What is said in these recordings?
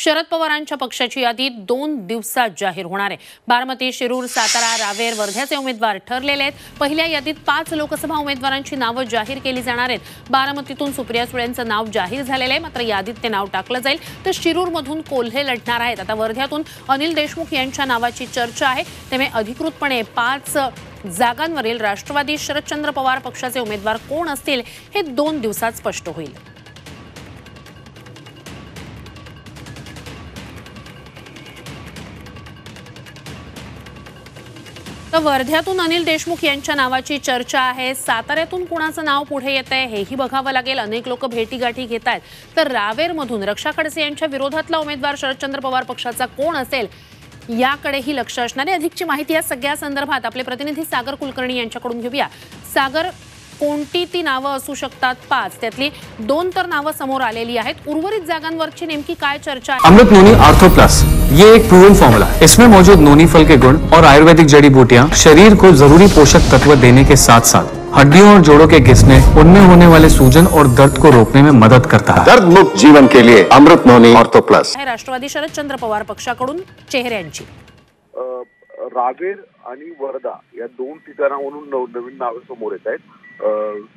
शरद पवारांच्या पक्षाची यादी 2 दिवसात जाहीर होणार आहे। बारामती, शिरूर, सातारा, रावेर, वर्ध्याचे उमेदवार ठरलेले आहेत। पहिल्या यादीत 5 लोकसभा उमेदवारांची नावे जाहीर केली जाणार आहेत। बारामतीतून सुप्रिया सुळेंचं नाव जाहीर झालेलं आहे, मात्र यादीत ते नाव टाकलं जाईल। तर शिरूरमधून कोल्हे लढणार आहेत। आता वर्ध्यातून अनिल देशमुख यांच्या नावाची चर्चा आहे। त्यामुळे अधिकृतपणे 5 जागांवरील राष्ट्रवादी शरदचंद्र पवार पक्षाचे उमेदवार कोण असतील हे 2 दिवसात स्पष्ट होईल। तर वर्ध्यातून अनिल देशमुख यांच्या नावाची चर्चा आहे। साताऱ्यातून कुणाचं नाव पुढे येतंय हेही बघावं लागेल। अनेक लोक भेटीगाठी घेत आहेत। तर रावेरमधून रक्षा खडसे यांच्या विरोधातला उमेदवार शरदचंद्र पवार पक्षाचा कोण असेल याकडेही लक्ष असणार आहे। अधिकची माहिती या सगळ्या संदर्भात आपले प्रतिनिधी सागर कुलकर्णी यांच्याकडून घेऊया। सागर, कोणती ती नावं असू शकतात? 5 त्यातली 2 तर नावं समोर आलेली आहेत। उर्वरित जागांवरची नेमकी काय चर्चा आहे? अमृत नोनी आर्थो प्लस ये एक प्रूवन फॉर्मूला है। इसमें मौजूद नोनी फल के गुण और आयुर्वेदिक जड़ी बूटियां शरीर को जरूरी पोषक तत्व देने के साथ साथ हड्डियों और जोड़ों के घिसने, उनमें होने वाले सूजन और दर्द को रोकने में मदद करता है। दर्द मुक्त जीवन के लिए अमृत नोनी आर्थो प्लस। राष्ट्रवादी शरदचंद्र पवार पक्षाकडून चेहऱ्यांची रावेर आणि वर्धा या 2 ठिकाणावरून नवीन नावे समोर येत आहेत।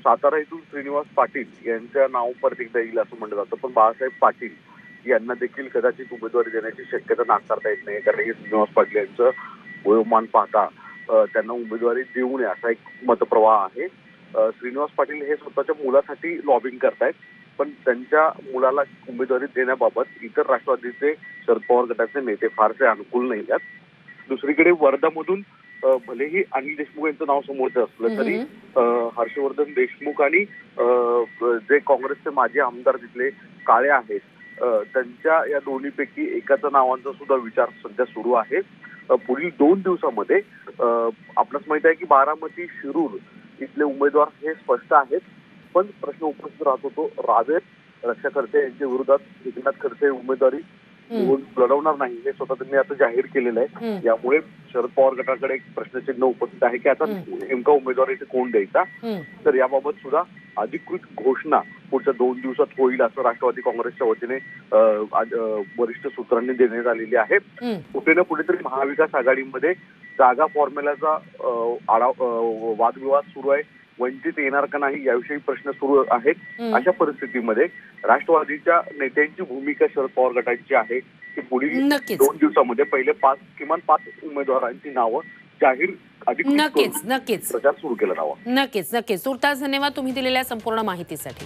सातारा इथून श्रीनिवास पाटील यांचं नाव परत एकदा येईल असं म्हटलं जातं, पण बाळासाहेब पाटील यांना देखील कदाचित उमेदवारी देण्याची शक्यता नाकारता येत नाही, कारण श्रीनिवास पाटील यांचं वयोमान पाहता त्यांना उमेदवारी देऊ नये असा एक मतप्रवाह आहे। श्रीनिवास पाटील हे स्वतःच्या मुलासाठी लॉबिंग करतायत, पण त्यांच्या मुलाला उमेदवारी देण्याबाबत इतर राष्ट्रवादीचे शरद पवार गटाचे नेते फारसे अनुकूल नाही आहेत। दुसरीकडे वर्धामधून भलेही अनिल देशमुख यांचं नाव समोरचं असलं तरी हर्षवर्धन देशमुख आणि जे काँग्रेसचे माजी आमदार तिथले काळे आहेत, त्यांच्या या दोन्हीपैकी एकाच्या नावांचा सुद्धा विचार सध्या सुरू आहे। पुढील 2 दिवसामध्ये आपल्यास माहित आहे की बारामती, शिरूर इथले उमेदवार हे स्पष्ट आहेत, पण प्रश्न उपस्थित राहत होतो रावेर रक्षा खडसे यांच्या विरोधात एकनाथ खडसे उमेदवारी लढवणार नाही हे स्वतः त्यांनी आता जाहीर केलेलं आहे। यामुळे शरद पवार गटाकडे एक प्रश्नचिन्ह उपस्थित आहे की आता नेमका उमेदवार इथे कोण द्यायचा। तर याबाबत सुद्धा अधिकृत घोषणा पुढच्या 2 दिवसात होईल असं राष्ट्रवादी काँग्रेसच्या वतीने वरिष्ठ सूत्रांनी देण्यात आलेली आहे। कुठे ना कुठेतरी महाविकास आघाडीमध्ये जागा फॉर्म्युलाचा वादविवाद सुरू आहे। वंचित येणार का नाही याविषयी प्रश्न सुरू आहेत। अशा परिस्थितीमध्ये राष्ट्रवादीच्या नेत्यांची भूमिका शरद पवार गटाची आहे की पुढील 2 दिवसामध्ये पहिले किमान 5 उमेदवारांची नावं जाहीर नक्कीच प्रचार सुरू केला जावा। नक्कीच तुर्तास धन्यवाद तुम्ही दिलेल्या संपूर्ण माहितीसाठी।